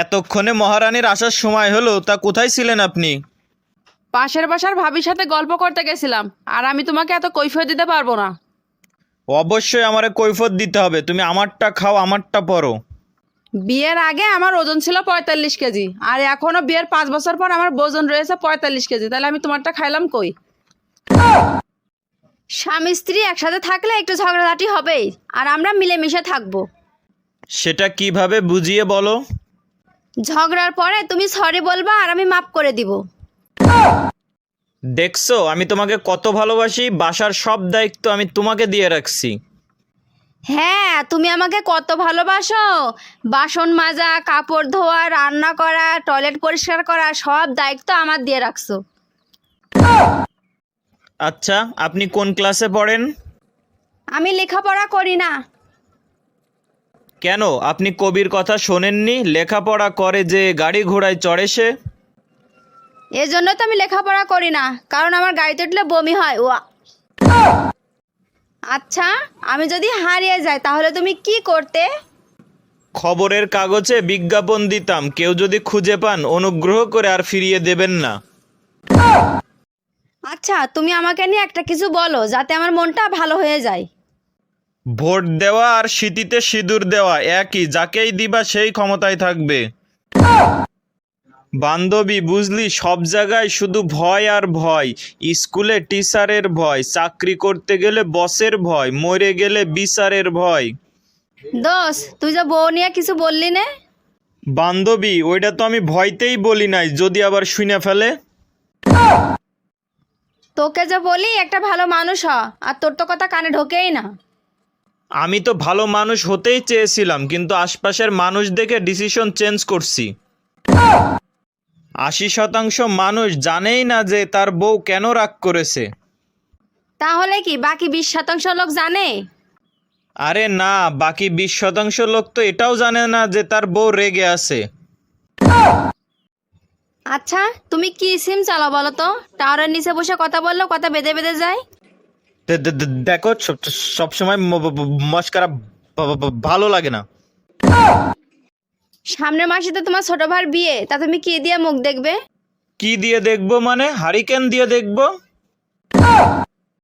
এতক্ষণে মহারানীর আসার সময় হলো, তা কোথায় ছিলেন আপনি? পাশের বাসার ভাবির সাথে গল্প করতে গেছিলাম, আর আমি তোমাকে এত কৈফিয়ত দিতে পারবো না। অবশ্যই আমারে কৈফিয়ত দিতে হবে। তুমি আমারটা খাও, আমারটা পরো। বিয়ের আগে আমার ওজন ছিল 45 কেজি, আর এখনো বিয়ের 5 বছর পর আমার ওজন রয়েছে 45 কেজি। তাহলে আমি তোমারটা খাইলাম কই? স্বামী স্ত্রী একসাথে থাকলে একটু ঝগড়াঝাটি হবেই, আর আমরা মিলেমিশে থাকবো। সেটা কিভাবে বুঝিয়ে বলো। ঝগড়ার পরে তুমি সরি বলবা আর আমি মাফ করে দিব। দেখছো আমি তোমাকে কত ভালোবাসি, বাসার সব দায়িত্ব আমি তোমাকে দিয়ে রাখছি। হ্যাঁ, তুমি আমাকে কত ভালোবাসো। বাসন মাজা, কাপড় ধোয়া, রান্না করা, টয়লেট পরিষ্কার করা সব দায়িত্ব আমার দিয়ে রাখছো। আচ্ছা, আপনি কোন ক্লাসে পড়েন? আমি লেখাপড়া করি না। কেন, আপনি কবির কথা শোনেননি? লেখাপড়া করে যে গাড়ি ঘোড়ায় চড়ে সে। এজন্য তো আমি লেখাপড়া করি না, কারণ আমার গাড়িতে উঠলে বমি হয়। ওয়া আচ্ছা, আমি যদি হারিয়ে যাই তাহলে তুমি কি করতে? খবরের কাগজে বিজ্ঞাপন দিতাম, কেউ যদি খুঁজে পান অনুগ্রহ করে আর ফিরিয়ে দেবেন না। আচ্ছা, তুমি আমাকে নিয়ে একটা কিছু বলো যাতে আমার মনটা ভালো হয়ে যায়। ভোট দেওয়া আর সিঁথিতে সিঁদুর দেওয়া একই, যাকেই দিবা সেই ক্ষমতায় থাকবে। বান্ধবী বুঝলি, সব জায়গায় শুধু ভয় আর ভয়। স্কুলে টিচারের ভয়, চাকরি করতে গেলে বসের ভয়, মরে গেলে বিচারের ভয়। দোষ, তুই যে বউ নিয়ে কিছু বললি না। বান্ধবী, ওইটা তো আমি ভয়তেই বলি নাই, যদি আবার শুনে ফেলে। তোকে যে বলি একটা ভালো মানুষ হ, আর তোর তো কথা কানে ঢোকেই না। আমি তো ভালো মানুষ হতেই চেয়েছিলাম, কিন্তু আশপাশের মানুষ দেখে ডিসিশন চেঞ্জ করছি। 80% মানুষ জানেই না যে তার বউ কেন রাগ করেছে। তাহলে কি বাকি 20% লোক জানে? আরে না, বাকি 20% লোক তো এটাও জানে না যে তার বউ রেগে আছে। আচ্ছা, তুমি কি সিম চালাও বলো তো? টাওয়ারের নিচে বসে কথা বললেও কথা বেঁধে বেঁধে যায়। দেখো, সবসময় মস্কারা ভালো লাগে না। সামনের মাসে তো তোমার ছোট ভাইয়ের বিয়ে, তা তুমি কি দিয়ে মুখ দেখবে? কি দিয়ে দেখবো মানে? হারিকেন দিয়ে দেখবো।